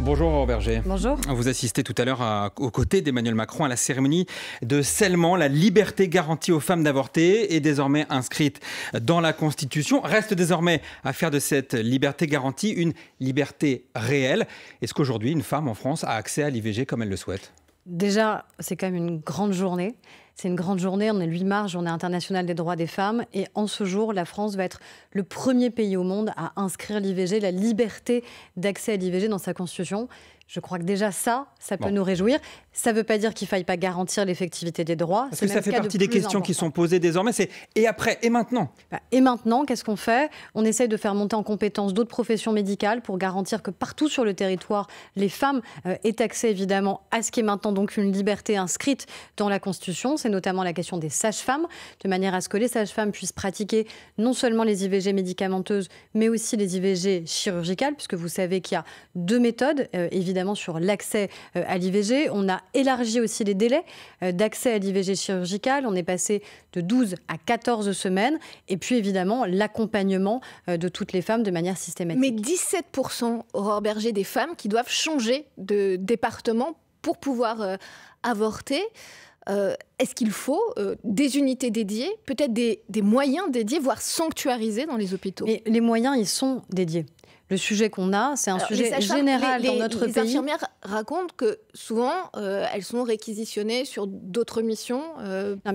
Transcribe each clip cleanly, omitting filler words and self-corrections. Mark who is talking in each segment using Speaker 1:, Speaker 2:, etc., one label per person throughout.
Speaker 1: Bonjour Aurore Berger.
Speaker 2: Bonjour.
Speaker 1: Vous assistez tout à l'heure aux côtés d'Emmanuel Macron à la cérémonie de scellement. La liberté garantie aux femmes d'avorter est désormais inscrite dans la Constitution. Reste désormais à faire de cette liberté garantie une liberté réelle. Est-ce qu'aujourd'hui, une femme en France a accès à l'IVG comme elle le souhaite ?
Speaker 2: Déjà, c'est quand même une grande journée. C'est une grande journée, on est le 8 mars, journée internationale des droits des femmes. Et en ce jour, la France va être le premier pays au monde à inscrire l'IVG, la liberté d'accès à l'IVG dans sa Constitution. Je crois que déjà ça peut nous réjouir. Ça ne veut pas dire qu'il ne faille pas garantir l'effectivité des droits.
Speaker 1: Parce que ça fait partie des questions qui sont posées désormais. C'est et après, et maintenant ?
Speaker 2: Et maintenant, qu'est-ce qu'on fait ? On essaye de faire monter en compétence d'autres professions médicales pour garantir que partout sur le territoire, les femmes aient accès évidemment à ce qui est maintenant donc une liberté inscrite dans la Constitution. C'est notamment la question des sages-femmes, de manière à ce que les sages-femmes puissent pratiquer non seulement les IVG médicamenteuses, mais aussi les IVG chirurgicales, puisque vous savez qu'il y a deux méthodes, évidemment, sur l'accès à l'IVG. On a élargi aussi les délais d'accès à l'IVG chirurgicale. On est passé de 12 à 14 semaines. Et puis, évidemment, l'accompagnement de toutes les femmes de manière systématique.
Speaker 3: Mais 17%, Aurore Berger, des femmes qui doivent changer de département pour pouvoir avorter. Est-ce qu'il faut des unités dédiées, peut-être des moyens dédiés, voire sanctuarisés dans les hôpitaux ?
Speaker 2: Mais les moyens, ils sont dédiés. Le sujet qu'on a, c'est un sujet général dans notre pays.
Speaker 3: Les infirmières racontent que souvent, elles sont réquisitionnées sur d'autres missions,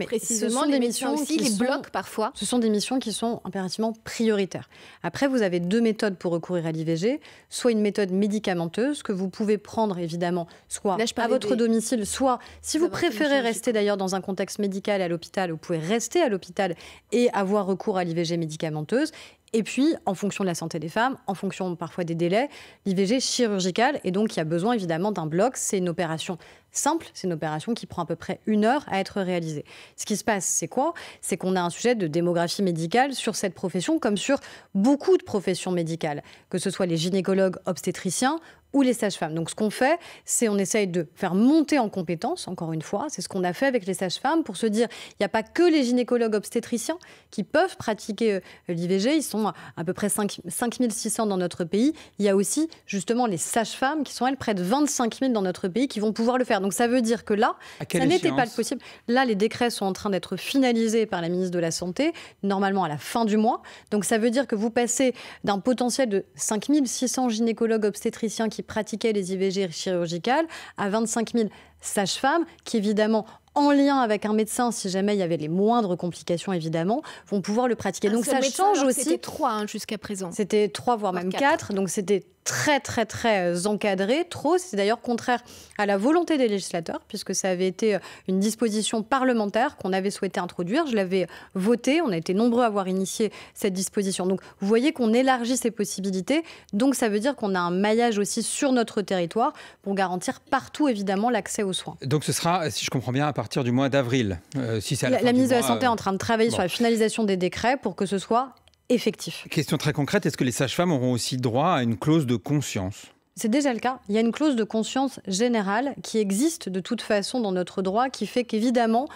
Speaker 3: précisément les médecins aussi, les bloquent parfois.
Speaker 2: Ce sont des missions qui sont impérativement prioritaires. Après, vous avez deux méthodes pour recourir à l'IVG. Soit une méthode médicamenteuse que vous pouvez prendre, évidemment, soit à votre domicile, soit, si vous préférez rester d'ailleurs dans un contexte médical à l'hôpital, vous pouvez rester à l'hôpital et avoir recours à l'IVG médicamenteuse. Et puis, en fonction de la santé des femmes, en fonction parfois des délais, l'IVG chirurgicale. Et donc, il y a besoin évidemment d'un bloc. C'est une opération simple, c'est une opération qui prend à peu près 1 heure à être réalisée. Ce qui se passe, c'est quoi ? C'est qu'on a un sujet de démographie médicale sur cette profession, comme sur beaucoup de professions médicales, que ce soit les gynécologues obstétriciens ou les sages-femmes. Donc, ce qu'on fait, c'est on essaye de faire monter en compétences, encore une fois. C'est ce qu'on a fait avec les sages-femmes pour se dire, il n'y a pas que les gynécologues obstétriciens qui peuvent pratiquer l'IVG. Ils sont à peu près 5600 dans notre pays. Il y a aussi, justement, les sages-femmes qui sont, elles, près de 25 000 dans notre pays qui vont pouvoir le faire. Donc, ça veut dire que là, ça n'était pas possible. Là, les décrets sont en train d'être finalisés par la ministre de la Santé, normalement à la fin du mois. Donc, ça veut dire que vous passez d'un potentiel de 5600 gynécologues obstétriciens qui pratiquaient les IVG chirurgicales à 25 000 sages-femmes qui, évidemment, en lien avec un médecin, si jamais il y avait les moindres complications, évidemment, vont pouvoir le pratiquer. Donc ça change aussi.
Speaker 3: C'était 3 jusqu'à présent.
Speaker 2: C'était 3, voire même 4. Donc c'était très encadré, trop. C'est d'ailleurs contraire à la volonté des législateurs, puisque ça avait été une disposition parlementaire qu'on avait souhaité introduire. Je l'avais votée. On a été nombreux à avoir initié cette disposition. Donc vous voyez qu'on élargit ces possibilités. Donc ça veut dire qu'on a un maillage aussi sur notre territoire pour garantir partout, évidemment, l'accès aux soins.
Speaker 1: Donc ce sera, si je comprends bien, à partir du mois d'avril. Si c'est
Speaker 2: la ministre de la Santé est en train de travailler sur la finalisation des décrets pour que ce soit effectif.
Speaker 1: Question très concrète, est-ce que les sages-femmes auront aussi droit à une clause de conscience ?
Speaker 2: C'est déjà le cas. Il y a une clause de conscience générale qui existe de toute façon dans notre droit, qui fait qu'évidemment,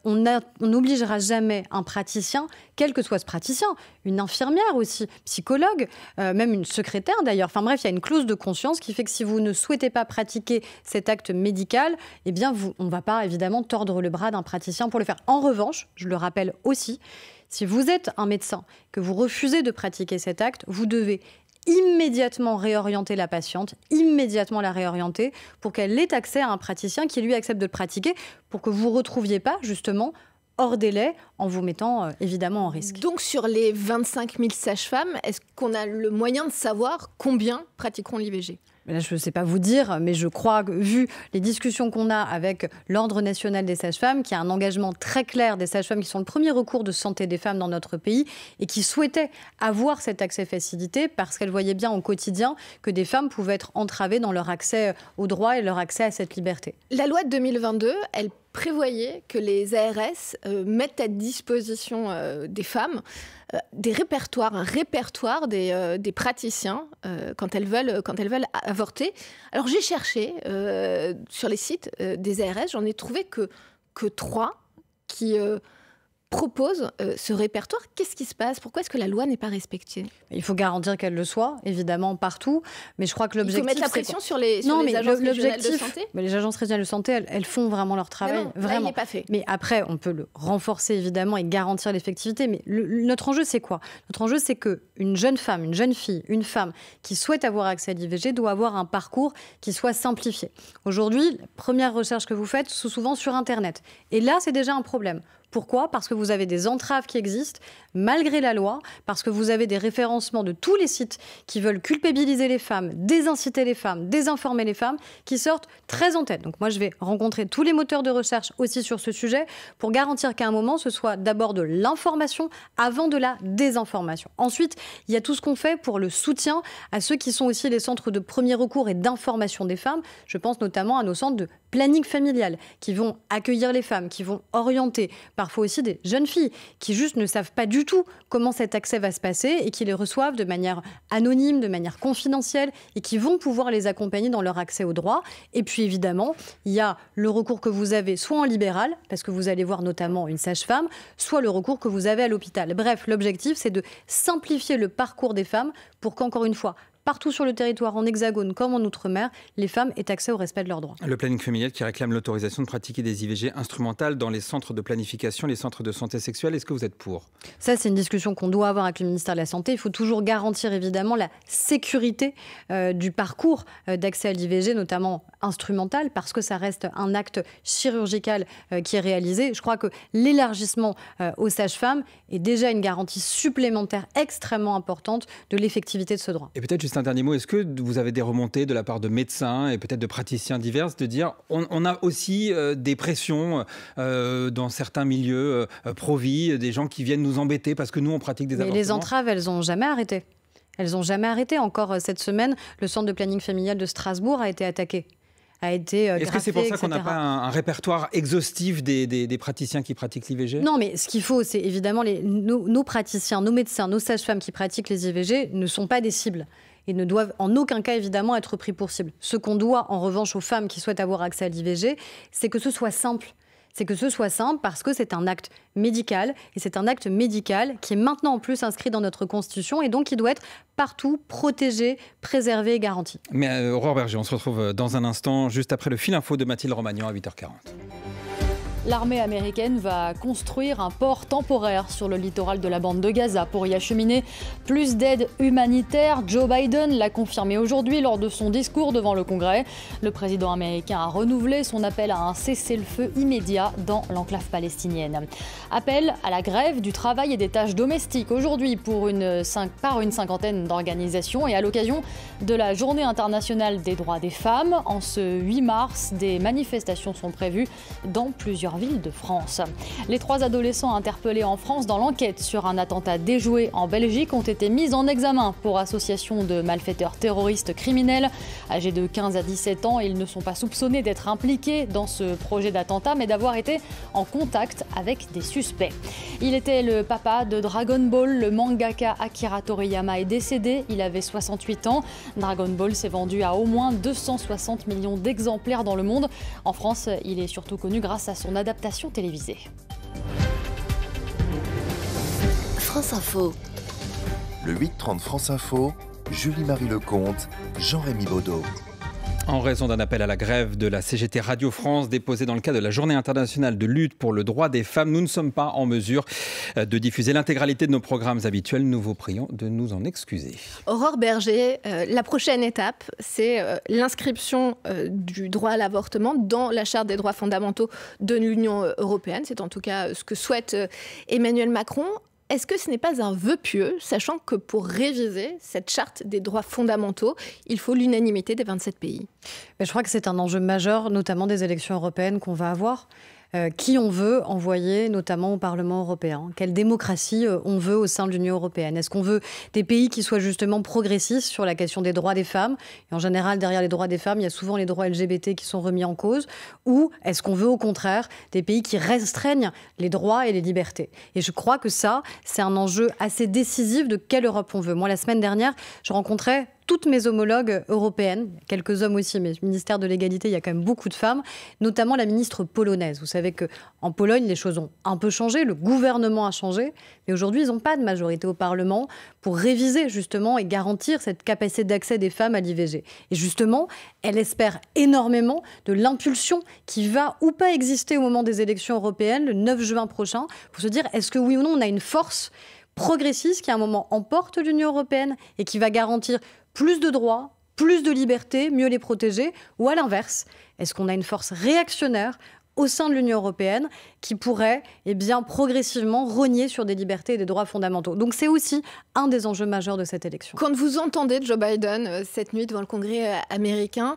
Speaker 2: on n'obligera jamais un praticien, quel que soit ce praticien, une infirmière aussi, psychologue, même une secrétaire d'ailleurs. Enfin bref, il y a une clause de conscience qui fait que si vous ne souhaitez pas pratiquer cet acte médical, eh bien, on ne va pas évidemment tordre le bras d'un praticien pour le faire. En revanche, je le rappelle aussi, si vous êtes un médecin, que vous refusez de pratiquer cet acte, vous devez immédiatement réorienter la patiente, immédiatement la réorienter pour qu'elle ait accès à un praticien qui lui accepte de le pratiquer pour que vous ne retrouviez pas justement hors délai en vous mettant évidemment en risque.
Speaker 3: Donc sur les 25 000 sages-femmes, est-ce qu'on a le moyen de savoir combien pratiqueront l'IVG ?
Speaker 2: Là, je ne sais pas vous dire, mais je crois que, vu les discussions qu'on a avec l'Ordre national des sages-femmes, qu'il y a un engagement très clair des sages-femmes qui sont le premier recours de santé des femmes dans notre pays et qui souhaitaient avoir cet accès facilité parce qu'elles voyaient bien au quotidien que des femmes pouvaient être entravées dans leur accès aux droits et leur accès à cette liberté.
Speaker 3: La loi de 2022, elle prévoyait que les ARS mettent à disposition des femmes un répertoire des praticiens quand elles veulent avorter. Alors j'ai cherché sur les sites des ARS, j'en ai trouvé que 3 qui propose ce répertoire. Qu'est-ce qui se passe? Pourquoi est-ce que la loi n'est pas respectée?
Speaker 2: Il faut garantir qu'elle le soit, évidemment, partout. Mais je crois que l'objectif...
Speaker 3: Il faut mettre la pression sur les agences régionales de santé.
Speaker 2: Mais les agences régionales de santé, elles font vraiment leur travail.
Speaker 3: Mais non,
Speaker 2: vraiment.
Speaker 3: Là, il n'est pas fait.
Speaker 2: Mais après, on peut le renforcer, évidemment, et garantir l'effectivité. Mais notre enjeu, c'est quoi? Notre enjeu, c'est qu'une jeune femme, une jeune fille, une femme qui souhaite avoir accès à l'IVG doit avoir un parcours qui soit simplifié. Aujourd'hui, la première recherche que vous faites, c'est souvent sur Internet. Et là, c'est déjà un problème. Pourquoi? Parce que vous avez des entraves qui existent, malgré la loi, parce que vous avez des référencements de tous les sites qui veulent culpabiliser les femmes, désinciter les femmes, désinformer les femmes, qui sortent très en tête. Donc moi, je vais rencontrer tous les moteurs de recherche aussi sur ce sujet pour garantir qu'à un moment, ce soit d'abord de l'information avant de la désinformation. Ensuite, il y a tout ce qu'on fait pour le soutien à ceux qui sont aussi les centres de premier recours et d'information des femmes. Je pense notamment à nos centres de planning familial qui vont accueillir les femmes, qui vont orienter parfois aussi des jeunes filles qui juste ne savent pas du tout comment cet accès va se passer et qui les reçoivent de manière anonyme, de manière confidentielle et qui vont pouvoir les accompagner dans leur accès aux droits. Et puis évidemment, il y a le recours que vous avez soit en libéral, parce que vous allez voir notamment une sage-femme, soit le recours que vous avez à l'hôpital. Bref, l'objectif, c'est de simplifier le parcours des femmes pour qu'encore une fois, partout sur le territoire, en hexagone comme en outre-mer, les femmes aient accès au respect de leurs droits.
Speaker 1: Le planning familial qui réclame l'autorisation de pratiquer des IVG instrumentales dans les centres de planification, les centres de santé sexuelle. Est-ce que vous êtes pour?
Speaker 2: Ça, c'est une discussion qu'on doit avoir avec le ministère de la Santé. Il faut toujours garantir évidemment la sécurité du parcours d'accès à l'IVG, notamment instrumental, parce que ça reste un acte chirurgical qui est réalisé. Je crois que l'élargissement aux sages-femmes est déjà une garantie supplémentaire extrêmement importante de l'effectivité de ce droit.
Speaker 1: Et peut-être juste un dernier mot, est-ce que vous avez des remontées de la part de médecins et peut-être de praticiens divers de dire on a aussi des pressions dans certains milieux pro-vie, des gens qui viennent nous embêter parce que nous on pratique des avortements?
Speaker 2: Mais les entraves, elles n'ont jamais arrêté. Elles n'ont jamais arrêté. Encore cette semaine, le centre de planning familial de Strasbourg a été attaqué. Est-ce
Speaker 1: que c'est pour ça qu'on n'a pas un répertoire exhaustif des praticiens qui pratiquent l'IVG?
Speaker 2: Non, mais ce qu'il faut, c'est évidemment nos praticiens, nos médecins, nos sages-femmes qui pratiquent les IVG ne sont pas des cibles et ne doivent en aucun cas évidemment être pris pour cible. Ce qu'on doit en revanche aux femmes qui souhaitent avoir accès à l'IVG, c'est que ce soit simple. C'est que ce soit simple parce que c'est un acte médical et c'est un acte médical qui est maintenant en plus inscrit dans notre Constitution et donc qui doit être partout protégé, préservé et garanti.
Speaker 1: Mais Aurore Berger, on se retrouve dans un instant, juste après le fil info de Mathilde Romagnan à 8h40.
Speaker 4: L'armée américaine va construire un port temporaire sur le littoral de la bande de Gaza pour y acheminer plus d'aide humanitaire. Joe Biden l'a confirmé aujourd'hui lors de son discours devant le Congrès. Le président américain a renouvelé son appel à un cessez-le-feu immédiat dans l'enclave palestinienne. Appel à la grève du travail et des tâches domestiques aujourd'hui par une cinquantaine d'organisations et à l'occasion de la Journée internationale des droits des femmes. En ce 8 mars, des manifestations sont prévues dans plusieurs villes de France. Les 3 adolescents interpellés en France dans l'enquête sur un attentat déjoué en Belgique ont été mis en examen pour association de malfaiteurs terroristes criminels. Âgés de 15 à 17 ans, ils ne sont pas soupçonnés d'être impliqués dans ce projet d'attentat, mais d'avoir été en contact avec des suspects. Il était le papa de Dragon Ball. Le mangaka Akira Toriyama est décédé. Il avait 68 ans. Dragon Ball s'est vendu à au moins 260 millions d'exemplaires dans le monde. En France, il est surtout connu grâce à son adaptation télévisée.
Speaker 5: France Info.
Speaker 6: Le 8-30 France Info, Julie-Marie Lecomte, Jean-Rémy Baudot.
Speaker 1: En raison d'un appel à la grève de la CGT Radio France déposé dans le cadre de la Journée internationale de lutte pour le droit des femmes, nous ne sommes pas en mesure de diffuser l'intégralité de nos programmes habituels. Nous vous prions de nous en excuser.
Speaker 3: Aurore Berger, la prochaine étape, c'est l'inscription du droit à l'avortement dans la Charte des droits fondamentaux de l'Union européenne. C'est en tout cas ce que souhaite Emmanuel Macron. Est-ce que ce n'est pas un vœu pieux, sachant que pour réviser cette charte des droits fondamentaux, il faut l'unanimité des 27 pays?
Speaker 2: Je crois que c'est un enjeu majeur, notamment des élections européennes qu'on va avoir. Qui on veut envoyer, notamment au Parlement européen? Quelle démocratie on veut au sein de l'Union européenne? Est-ce qu'on veut des pays qui soient justement progressistes sur la question des droits des femmes? Et en général, derrière les droits des femmes, il y a souvent les droits LGBT qui sont remis en cause. Ou est-ce qu'on veut au contraire des pays qui restreignent les droits et les libertés? Et je crois que ça, c'est un enjeu assez décisif de quelle Europe on veut. Moi, la semaine dernière, je rencontrais toutes mes homologues européennes, quelques hommes aussi, mais au ministère de l'égalité, il y a quand même beaucoup de femmes, notamment la ministre polonaise. Vous savez qu'en Pologne, les choses ont un peu changé, le gouvernement a changé, mais aujourd'hui, ils n'ont pas de majorité au Parlement pour réviser justement et garantir cette capacité d'accès des femmes à l'IVG. Et justement, elle espère énormément de l'impulsion qui va ou pas exister au moment des élections européennes, le 9 juin prochain, pour se dire est-ce que oui ou non on a une force progressiste qui à un moment emporte l'Union européenne et qui va garantir plus de droits, plus de libertés, mieux les protéger, ou à l'inverse, est-ce qu'on a une force réactionnaire au sein de l'Union européenne qui pourrait progressivement rogner sur des libertés et des droits fondamentaux. Donc c'est aussi un des enjeux majeurs de cette élection.
Speaker 3: Quand vous entendez Joe Biden cette nuit devant le Congrès américain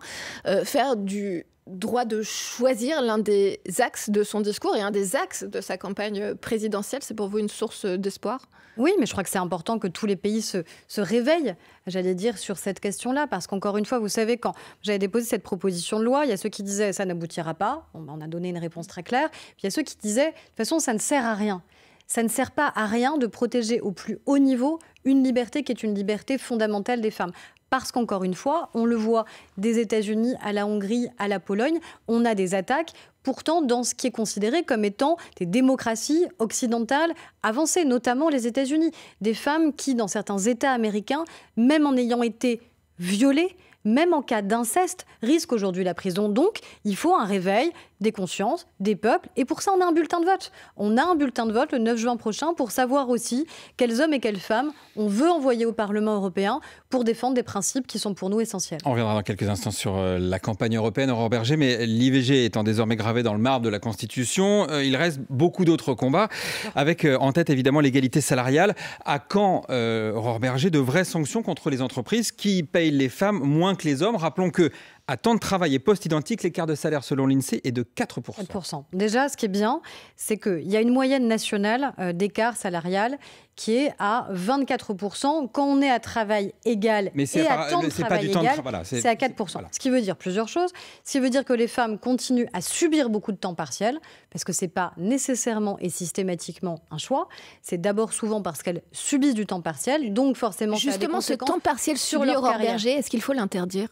Speaker 3: faire du droit de choisir l'un des axes de son discours et un des axes de sa campagne présidentielle, c'est pour vous une source d'espoir ?
Speaker 2: Oui, mais je crois que c'est important que tous les pays se réveillent, j'allais dire, sur cette question-là. Parce qu'encore une fois, vous savez, quand j'avais déposé cette proposition de loi, il y a ceux qui disaient « ça n'aboutira pas ». On a donné une réponse très claire. Puis il y a ceux qui disaient « de toute façon, ça ne sert à rien ». Ça ne sert pas à rien de protéger au plus haut niveau une liberté qui est une liberté fondamentale des femmes. Parce qu'encore une fois, on le voit des États-Unis à la Hongrie, à la Pologne, on a des attaques pourtant dans ce qui est considéré comme étant des démocraties occidentales avancées, notamment les États-Unis. Des femmes qui, dans certains États américains, même en ayant été violées, même en cas d'inceste, risquent aujourd'hui la prison. Donc, il faut un réveil des consciences, des peuples. Et pour ça, on a un bulletin de vote. On a un bulletin de vote le 9 juin prochain pour savoir aussi quels hommes et quelles femmes on veut envoyer au Parlement européen pour défendre des principes qui sont pour nous essentiels.
Speaker 1: On reviendra dans quelques instants sur la campagne européenne, Aurore Berger, mais l'IVG étant désormais gravé dans le marbre de la Constitution, il reste beaucoup d'autres combats, avec en tête évidemment l'égalité salariale. À quand, Aurore Berger, de vraies sanctions contre les entreprises qui payent les femmes moins que les hommes ? Rappelons que à temps de travail et poste identique, l'écart de salaire selon l'INSEE est de 4%.
Speaker 2: 4%. Déjà, ce qui est bien, c'est qu'il y a une moyenne nationale d'écart salarial qui est à 24% quand on est à travail égal et à temps de travail égal, c'est à 4%. Voilà. Ce qui veut dire plusieurs choses. Ce qui veut dire que les femmes continuent à subir beaucoup de temps partiel, parce que ce n'est pas nécessairement et systématiquement un choix. C'est d'abord souvent parce qu'elles subissent du temps partiel, donc forcément
Speaker 3: justement ce temps partiel sur leur carrière. Berger, est-ce qu'il faut l'interdire ?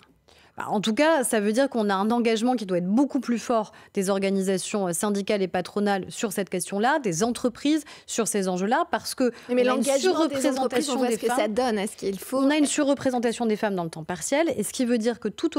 Speaker 2: En tout cas, ça veut dire qu'on a un engagement qui doit être beaucoup plus fort des organisations syndicales et patronales sur cette question-là, des entreprises sur ces enjeux-là, parce que
Speaker 3: mais l'engagement des entreprises, on voit ce que ça donne. Est-ce qu'il faut...
Speaker 2: On a une surreprésentation des femmes dans le temps partiel, et ce qui veut dire que toute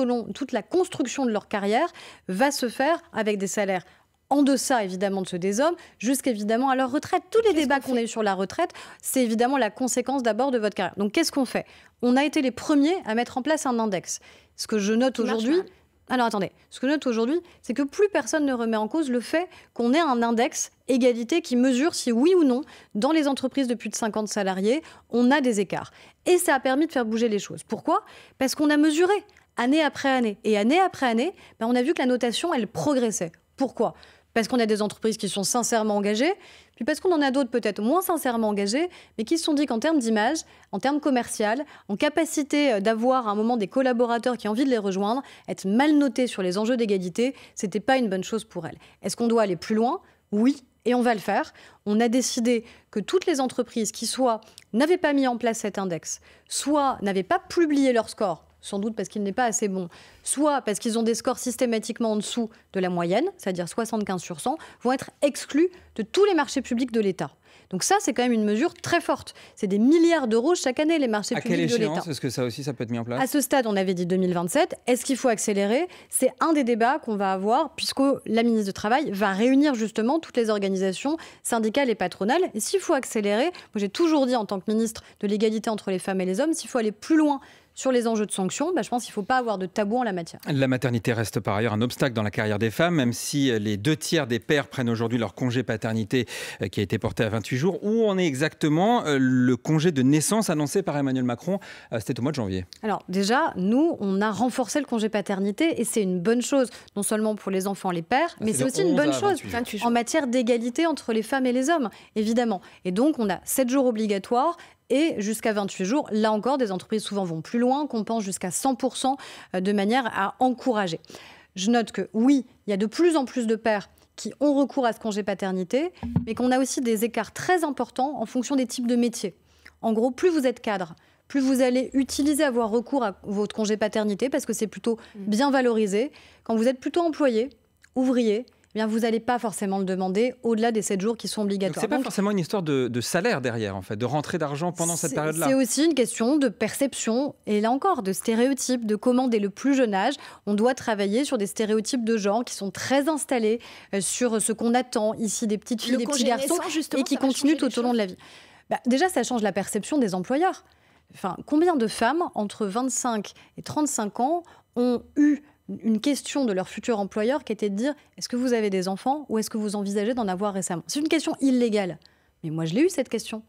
Speaker 2: la construction de leur carrière va se faire avec des salaires en deçà, évidemment, de ceux des hommes, jusqu'évidemment à leur retraite. Tous les débats qu'on a eu sur la retraite, c'est évidemment la conséquence d'abord de votre carrière. Donc, qu'est-ce qu'on fait ? On a été les premiers à mettre en place un index. Ce que je note aujourd'hui... Alors, attendez. Ce que je note aujourd'hui, c'est que plus personne ne remet en cause le fait qu'on ait un index égalité qui mesure si oui ou non, dans les entreprises de plus de 50 salariés, on a des écarts. Et ça a permis de faire bouger les choses. Pourquoi ? Parce qu'on a mesuré année après année. Et année après année, on a vu que la notation, elle progressait. Pourquoi ? Parce qu'on a des entreprises qui sont sincèrement engagées, puis parce qu'on en a d'autres peut-être moins sincèrement engagées, mais qui se sont dit qu'en termes d'image, en termes commercial, en capacité d'avoir à un moment des collaborateurs qui ont envie de les rejoindre, être mal notés sur les enjeux d'égalité, c'était pas une bonne chose pour elles. Est-ce qu'on doit aller plus loin ? Oui, et on va le faire. On a décidé que toutes les entreprises qui soit n'avaient pas mis en place cet index, soit n'avaient pas publié leur score, sans doute parce qu'il n'est pas assez bon, soit parce qu'ils ont des scores systématiquement en dessous de la moyenne, c'est-à-dire 75 sur 100, vont être exclus de tous les marchés publics de l'État. Donc ça, c'est quand même une mesure très forte. C'est des milliards d'euros chaque année, les marchés publics de l'État.
Speaker 1: À quelle échéance est-ce que ça aussi, ça peut être mis en place ?
Speaker 2: À ce stade, on avait dit 2027. Est-ce qu'il faut accélérer ? C'est un des débats qu'on va avoir, puisque la ministre du Travail va réunir justement toutes les organisations syndicales et patronales. Et s'il faut accélérer, moi j'ai toujours dit en tant que ministre de l'égalité entre les femmes et les hommes, s'il faut aller plus loin sur les enjeux de sanctions, je pense qu'il ne faut pas avoir de tabou en la matière.
Speaker 1: La maternité reste par ailleurs un obstacle dans la carrière des femmes, même si les 2/3 des pères prennent aujourd'hui leur congé paternité qui a été porté à 28 jours. Où en est exactement le congé de naissance annoncé par Emmanuel Macron ? C'était au mois de janvier.
Speaker 2: Alors déjà, nous, on a renforcé le congé paternité et c'est une bonne chose, non seulement pour les enfants, les pères, mais c'est aussi une bonne chose en matière d'égalité entre les femmes et les hommes, évidemment. Et donc, on a 7 jours obligatoires et jusqu'à 28 jours. Là encore, des entreprises souvent vont plus loin, qu'on pense jusqu'à 100% de manière à encourager. Je note que oui, il y a de plus en plus de pères qui ont recours à ce congé paternité, mais qu'on a aussi des écarts très importants en fonction des types de métiers. En gros, plus vous êtes cadre, plus vous allez avoir recours à votre congé paternité, parce que c'est plutôt bien valorisé. Quand vous êtes plutôt employé, ouvrier, eh bien vous n'allez pas forcément le demander au-delà des 7 jours qui sont obligatoires.
Speaker 1: Donc, c'est pas forcément une histoire de salaire derrière, en fait, de rentrée d'argent pendant cette période-là.
Speaker 2: C'est aussi une question de perception, et là encore, de stéréotypes, de comment, dès le plus jeune âge, on doit travailler sur des stéréotypes de genre qui sont très installés sur ce qu'on attend ici des petites filles, des petits garçons, et qui continuent tout au long de la vie. Déjà, ça change la perception des employeurs. Enfin, combien de femmes, entre 25 et 35 ans, ont eu une question de leur futur employeur qui était de dire « Est-ce que vous avez des enfants ou est-ce que vous envisagez d'en avoir récemment ?» C'est une question illégale. Mais moi, je l'ai eu, cette question.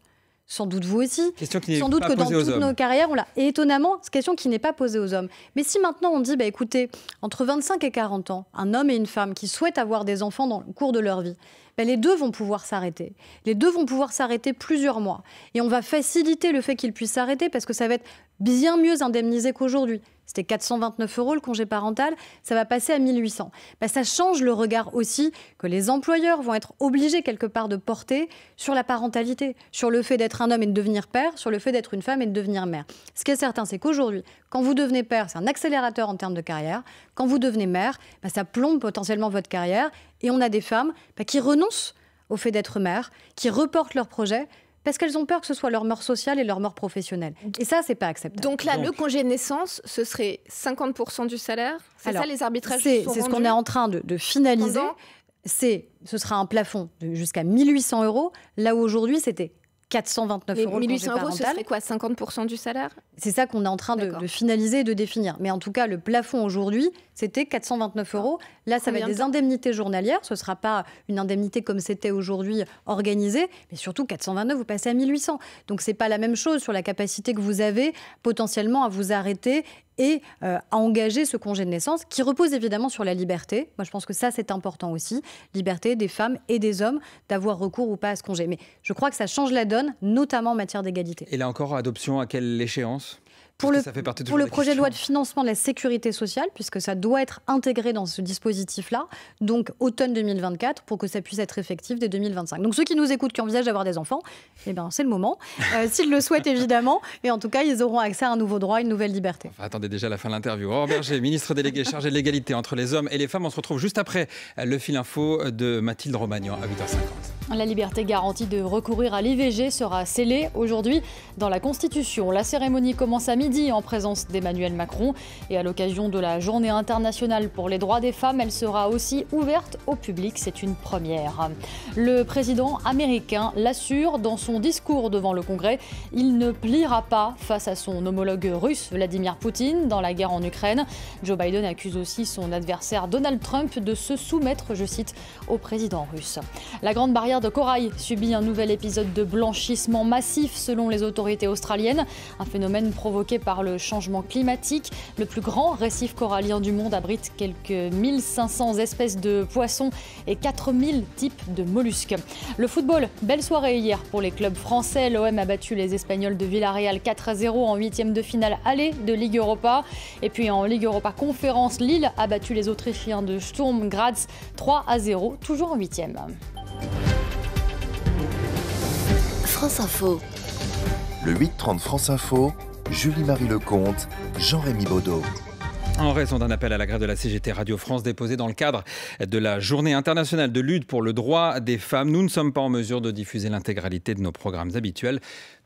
Speaker 2: Sans doute vous aussi.
Speaker 1: Question qui n'est
Speaker 2: Sans doute
Speaker 1: pas
Speaker 2: que dans
Speaker 1: posée aux
Speaker 2: toutes
Speaker 1: hommes.
Speaker 2: nos carrières, on l'a. Et étonnamment, c'est une question qui n'est pas posée aux hommes. Mais si maintenant on dit, écoutez, entre 25 et 40 ans, un homme et une femme qui souhaitent avoir des enfants dans le cours de leur vie, les deux vont pouvoir s'arrêter. Les deux vont pouvoir s'arrêter plusieurs mois. Et on va faciliter le fait qu'ils puissent s'arrêter parce que ça va être bien mieux indemnisé qu'aujourd'hui. C'était 429 € le congé parental, ça va passer à 1800. Ça change le regard aussi que les employeurs vont être obligés quelque part de porter sur la parentalité, sur le fait d'être un homme et de devenir père, sur le fait d'être une femme et de devenir mère. Ce qui est certain, c'est qu'aujourd'hui, quand vous devenez père, c'est un accélérateur en termes de carrière. Quand vous devenez mère, ça plombe potentiellement votre carrière. Et on a des femmes qui renoncent au fait d'être mère, qui reportent leurs projets, parce qu'elles ont peur que ce soit leur mort sociale et leur mort professionnelle. Et ça, c'est pas acceptable.
Speaker 3: Donc là, le congé de naissance, ce serait 50% du salaire. C'est ça les arbitrages
Speaker 2: c'est ce qu'on est en train de finaliser. Ce sera un plafond de jusqu'à 1800 €, là où aujourd'hui, c'était 429 €
Speaker 3: 1800 €, ce serait quoi, 50% du salaire?
Speaker 2: C'est ça qu'on est en train de finaliser et de définir. Mais en tout cas, le plafond aujourd'hui, c'était 429 €. Là, ça va être des indemnités journalières. Ce ne sera pas une indemnité comme c'était aujourd'hui organisée. Mais surtout, 429, vous passez à 1800. Donc, ce n'est pas la même chose sur la capacité que vous avez potentiellement à vous arrêter et à engager ce congé de naissance qui repose évidemment sur la liberté. Moi, je pense que ça, c'est important aussi. Liberté des femmes et des hommes d'avoir recours ou pas à ce congé. Mais je crois que ça change la donne, notamment en matière d'égalité.
Speaker 1: Et là encore, adoption à quelle échéance ?
Speaker 2: Pour le projet de loi de financement de la sécurité sociale, puisque ça doit être intégré dans ce dispositif-là, donc automne 2024, pour que ça puisse être effectif dès 2025. Donc ceux qui nous écoutent, qui envisagent d'avoir des enfants, c'est le moment, s'ils le souhaitent évidemment, et en tout cas, ils auront accès à un nouveau droit, une nouvelle liberté.
Speaker 1: Enfin, attendez déjà la fin de l'interview. Aurore Bergé, ministre déléguée chargée de l'égalité entre les hommes et les femmes. On se retrouve juste après le fil info de Mathilde Romagnan à 8h50.
Speaker 4: La liberté garantie de recourir à l'IVG sera scellée aujourd'hui dans la Constitution. La cérémonie commence à midi en présence d'Emmanuel Macron. Et à l'occasion de la Journée internationale pour les droits des femmes, elle sera aussi ouverte au public. C'est une première. Le président américain l'assure dans son discours devant le Congrès. Il ne pliera pas face à son homologue russe Vladimir Poutine dans la guerre en Ukraine. Joe Biden accuse aussi son adversaire Donald Trump de se soumettre, je cite, au président russe. La Grande Barrière de Corail subit un nouvel épisode de blanchissement massif selon les autorités australiennes. Un phénomène provoqué par le changement climatique. Le plus grand récif corallien du monde abrite quelques 1500 espèces de poissons et 4000 types de mollusques. Le football, belle soirée hier pour les clubs français. L'OM a battu les Espagnols de Villarreal 4-0 en 8e de finale aller de Ligue Europa. Et puis en Ligue Europa Conférence, Lille a battu les Autrichiens de Sturm Graz 3-0, toujours en 8e.
Speaker 5: France Info.
Speaker 6: Le 8-30 France Info, Julie-Marie Lecomte, Jean-Rémy Baudot.
Speaker 1: En raison d'un appel à la grève de la CGT Radio France déposé dans le cadre de la Journée internationale de lutte pour le droit des femmes, nous ne sommes pas en mesure de diffuser l'intégralité de nos programmes habituels.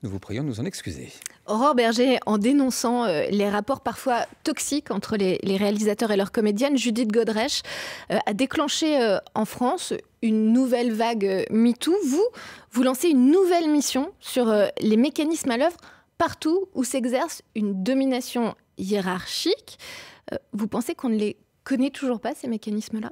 Speaker 1: Nous vous prions de nous en excuser.
Speaker 3: Aurore Bergé, en dénonçant les rapports parfois toxiques entre les réalisateurs et leurs comédiennes, Judith Godrèche a déclenché en France une nouvelle vague MeToo. Vous lancez une nouvelle mission sur les mécanismes à l'œuvre partout où s'exerce une domination hiérarchique. Vous pensez qu'on ne les connaît toujours pas, ces mécanismes-là ?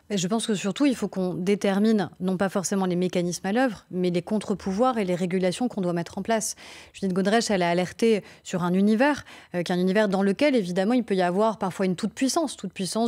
Speaker 2: Je pense que surtout, il faut qu'on détermine, non pas forcément les mécanismes à l'œuvre, mais les contre-pouvoirs et les régulations qu'on doit mettre en place. Judith Godrèche, elle a alerté sur un univers, qui est un univers dans lequel, évidemment, il peut y avoir parfois une toute-puissance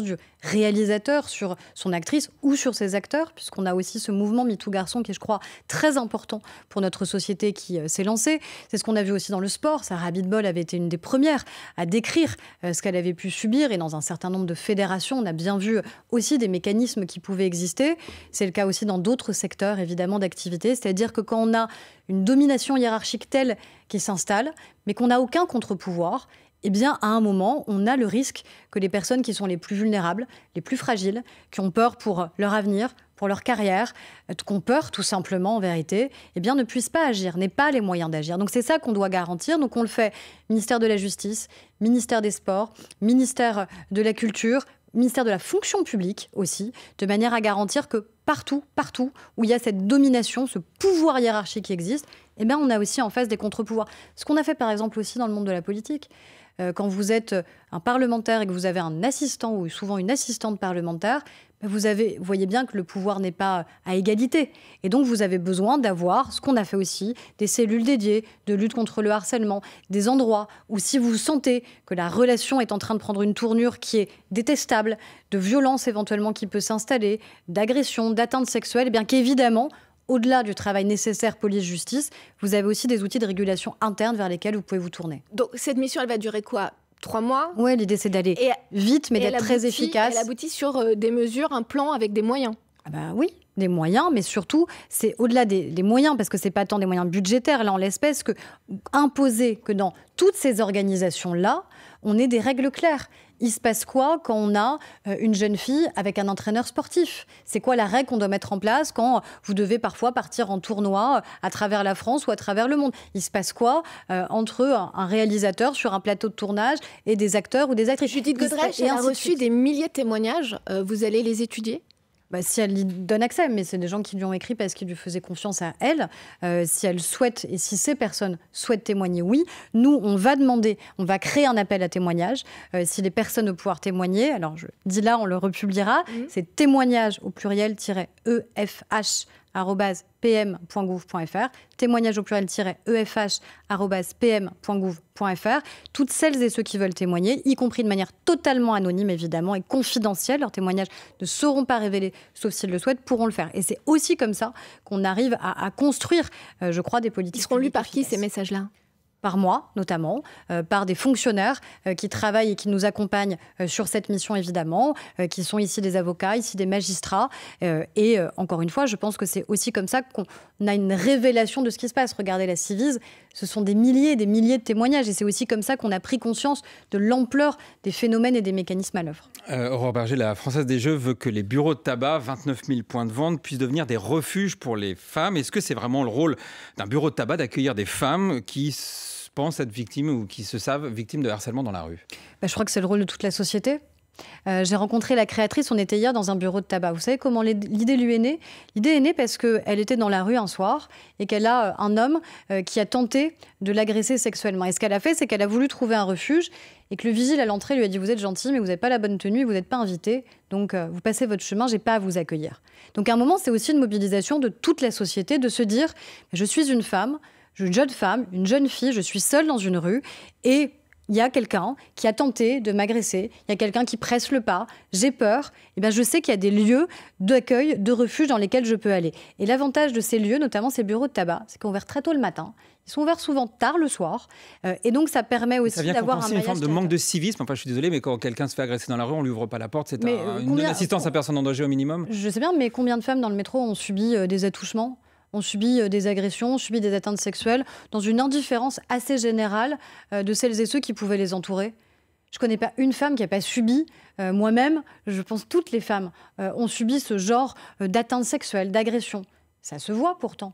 Speaker 2: du réalisateur sur son actrice ou sur ses acteurs, puisqu'on a aussi ce mouvement MeToo Garçon qui est, je crois, très important pour notre société qui s'est lancé. C'est ce qu'on a vu aussi dans le sport. Sarah Abitbol avait été une des premières à décrire ce qu'elle avait pu subir, et dans un certain nombre de fédérations, on a bien vu aussi des mécanismes mécanismes qui pouvaient exister. C'est le cas aussi dans d'autres secteurs, évidemment, d'activité. C'est-à-dire que quand on a une domination hiérarchique telle qui s'installe, mais qu'on n'a aucun contre-pouvoir, eh bien, à un moment, on a le risque que les personnes qui sont les plus vulnérables, les plus fragiles, qui ont peur pour leur avenir, pour leur carrière, qui ont peur tout simplement en vérité, eh bien, ne puissent pas agir, n'aient pas les moyens d'agir. Donc c'est ça qu'on doit garantir. Donc on le fait ministère de la Justice, ministère des Sports, ministère de la Culture, ministère de la Fonction publique aussi, de manière à garantir que partout où il y a cette domination, ce pouvoir hiérarchique qui existe, eh bien, on a aussi en face des contre-pouvoirs. Ce qu'on a fait par exemple aussi dans le monde de la politique. Quand vous êtes un parlementaire et que vous avez un assistant ou souvent une assistante parlementaire, vous voyez bien que le pouvoir n'est pas à égalité. Et donc, vous avez besoin d'avoir, ce qu'on a fait aussi, des cellules dédiées de lutte contre le harcèlement, des endroits où si vous sentez que la relation est en train de prendre une tournure qui est détestable, de violence éventuellement qui peut s'installer, d'agression, d'atteinte sexuelle, eh bien qu'évidemment, au-delà du travail nécessaire police-justice, vous avez aussi des outils de régulation interne vers lesquels vous pouvez vous tourner.
Speaker 3: Donc cette mission, elle va durer quoi ? 3 mois ?
Speaker 2: Oui, l'idée c'est d'aller vite, mais d'être très efficace.
Speaker 3: Elle aboutit sur des mesures, un plan avec des moyens.
Speaker 2: Ah bah oui, des moyens, mais surtout, c'est au-delà des moyens, parce que c'est pas tant des moyens budgétaires, là en l'espèce, que imposer que dans toutes ces organisations-là, on ait des règles claires. Il se passe quoi quand on a une jeune fille avec un entraîneur sportif ? C'est quoi la règle qu'on doit mettre en place quand vous devez parfois partir en tournoi à travers la France ou à travers le monde ? Il se passe quoi entre un réalisateur sur un plateau de tournage et des acteurs ou des actrices ?
Speaker 3: Judith Godrèche, elle a reçu des milliers de témoignages. Vous allez les étudier ?
Speaker 2: Si elle y donne accès, mais c'est des gens qui lui ont écrit parce qu'ils lui faisaient confiance à elle. Si elle souhaite, et si ces personnes souhaitent témoigner, oui. Nous, on va créer un appel à témoignage. Si les personnes veulent pouvoir témoigner, alors je dis là, on le republiera, c'est témoignage au pluriel EFH@pm.gouv.fr, témoignage au pluriel EFH@pm.gouv.fr. Toutes celles et ceux qui veulent témoigner, y compris de manière totalement anonyme évidemment et confidentielle, leurs témoignages ne seront pas révélés, sauf s'ils le souhaitent, pourront le faire. Et c'est aussi comme ça qu'on arrive à construire, je crois, des politiques.
Speaker 3: Ils seront lus par qui
Speaker 2: efficaces.
Speaker 3: ces messages-là ?
Speaker 2: Par moi, notamment, par des fonctionnaires qui travaillent et qui nous accompagnent sur cette mission, évidemment, qui sont ici des avocats, ici des magistrats. Et encore une fois, je pense que c'est aussi comme ça qu'on a une révélation de ce qui se passe. Regardez la Civise, ce sont des milliers et des milliers de témoignages. Et c'est aussi comme ça qu'on a pris conscience de l'ampleur des phénomènes et des mécanismes à l'œuvre.
Speaker 1: Aurore Berger, la Française des Jeux veut que les bureaux de tabac, 29 000 points de vente, puissent devenir des refuges pour les femmes. Est-ce que c'est vraiment le rôle d'un bureau de tabac d'accueillir des femmes qui pensent être victimes ou qui se savent victimes de harcèlement dans la rue ?
Speaker 2: Je crois que c'est le rôle de toute la société. J'ai rencontré la créatrice, on était hier dans un bureau de tabac. Vous savez comment l'idée lui est née ? L'idée est née parce qu'elle était dans la rue un soir et qu'elle a un homme qui a tenté de l'agresser sexuellement. Et ce qu'elle a fait, c'est qu'elle a voulu trouver un refuge et que le vigile à l'entrée lui a dit « Vous êtes gentil, mais vous n'avez pas la bonne tenue, vous n'êtes pas invité, donc vous passez votre chemin, je n'ai pas à vous accueillir. » Donc à un moment, c'est aussi une mobilisation de toute la société de se dire « Je suis une femme, une jeune femme, une jeune fille, je suis seule dans une rue et il y a quelqu'un qui a tenté de m'agresser, il y a quelqu'un qui presse le pas, j'ai peur, et bien je sais qu'il y a des lieux d'accueil, de refuge dans lesquels je peux aller. » Et l'avantage de ces lieux, notamment ces bureaux de tabac, c'est qu'ils sont ouverts très tôt le matin, ils sont ouverts souvent tard le soir, et donc ça permet aussi d'avoir un maillage.
Speaker 1: Ça vient compenser une forme de manque de civisme. Enfin, je suis désolé, mais quand quelqu'un se fait agresser dans la rue, on lui ouvre pas la porte. C'est une assistance à personne en danger au minimum.
Speaker 2: Je sais bien, mais combien de femmes dans le métro ont subi des attouchements ? On subit des agressions, on subit des atteintes sexuelles, dans une indifférence assez générale de celles et ceux qui pouvaient les entourer. Je ne connais pas une femme qui n'a pas subi, moi-même, je pense que toutes les femmes ont subi ce genre d'atteinte sexuelle, d'agression. Ça se voit pourtant.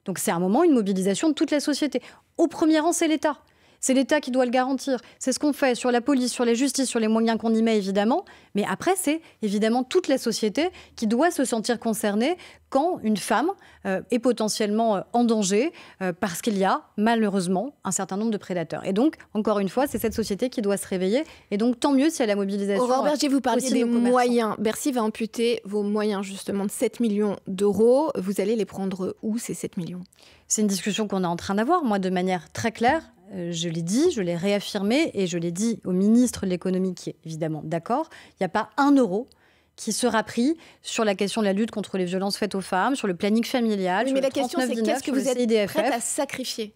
Speaker 2: Donc c'est un moment, une mobilisation de toute la société. Au premier rang, c'est l'État. C'est l'État qui doit le garantir. C'est ce qu'on fait sur la police, sur la justice, sur les moyens qu'on y met, évidemment. Mais après, c'est évidemment toute la société qui doit se sentir concernée quand une femme est potentiellement en danger parce qu'il y a, malheureusement, un certain nombre de prédateurs. Et donc, encore une fois, c'est cette société qui doit se réveiller. Et donc, tant mieux si elle a la mobilisation.
Speaker 3: Aurore Berger, vous parliez des moyens. Bercy va amputer vos moyens, justement, de 7 millions d'euros. Vous allez les prendre où, ces 7 millions ?
Speaker 2: C'est une discussion qu'on est en train d'avoir, moi, de manière très claire. Je l'ai dit, je l'ai réaffirmé et je l'ai dit au ministre de l'économie qui est évidemment d'accord. Il n'y a pas 1 euro qui sera pris sur la question de la lutte contre les violences faites aux femmes, sur le planning familial, sur
Speaker 3: mais
Speaker 2: le
Speaker 3: la question, c'est qu'est-ce que vous êtes prête à sacrifier ?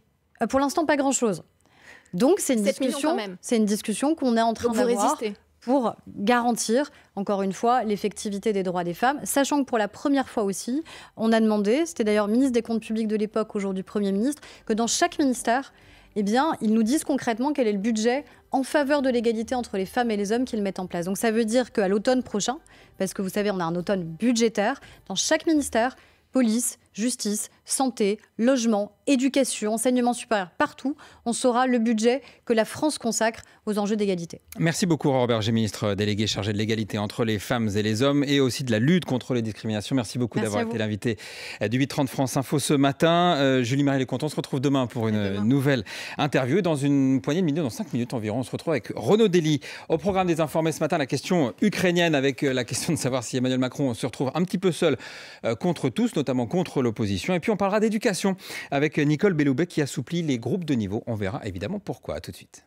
Speaker 2: Pour l'instant, pas grand-chose. Donc, c'est une discussion qu'on est en train d'avoir. pour garantir, encore une fois, l'effectivité des droits des femmes, sachant que pour la première fois aussi, on a demandé, c'était d'ailleurs ministre des Comptes publics de l'époque, aujourd'hui Premier ministre, que dans chaque ministère, eh bien, ils nous disent concrètement quel est le budget en faveur de l'égalité entre les femmes et les hommes qu'ils mettent en place. Donc ça veut dire qu'à l'automne prochain, parce que vous savez, on a un automne budgétaire, dans chaque ministère, police, justice, santé, logement, éducation, enseignement supérieur, partout, on saura le budget que la France consacre aux enjeux d'égalité.
Speaker 1: Merci beaucoup Aurore Bergé, ministre déléguée chargée de l'égalité entre les femmes et les hommes et aussi de la lutte contre les discriminations. Merci beaucoup d'avoir été l'invité du 8h30 France Info ce matin. Julie-Marie Leconte, on se retrouve demain pour une nouvelle interview. Dans une poignée de minutes, dans 5 minutes environ, on se retrouve avec Renaud Dely. Au programme des Informés ce matin, la question ukrainienne avec la question de savoir si Emmanuel Macron se retrouve un petit peu seul contre tous, notamment contre l'opposition. Et puis on parlera d'éducation avec Nicole Belloubet qui assouplit les groupes de niveau. On verra évidemment pourquoi. À tout de suite.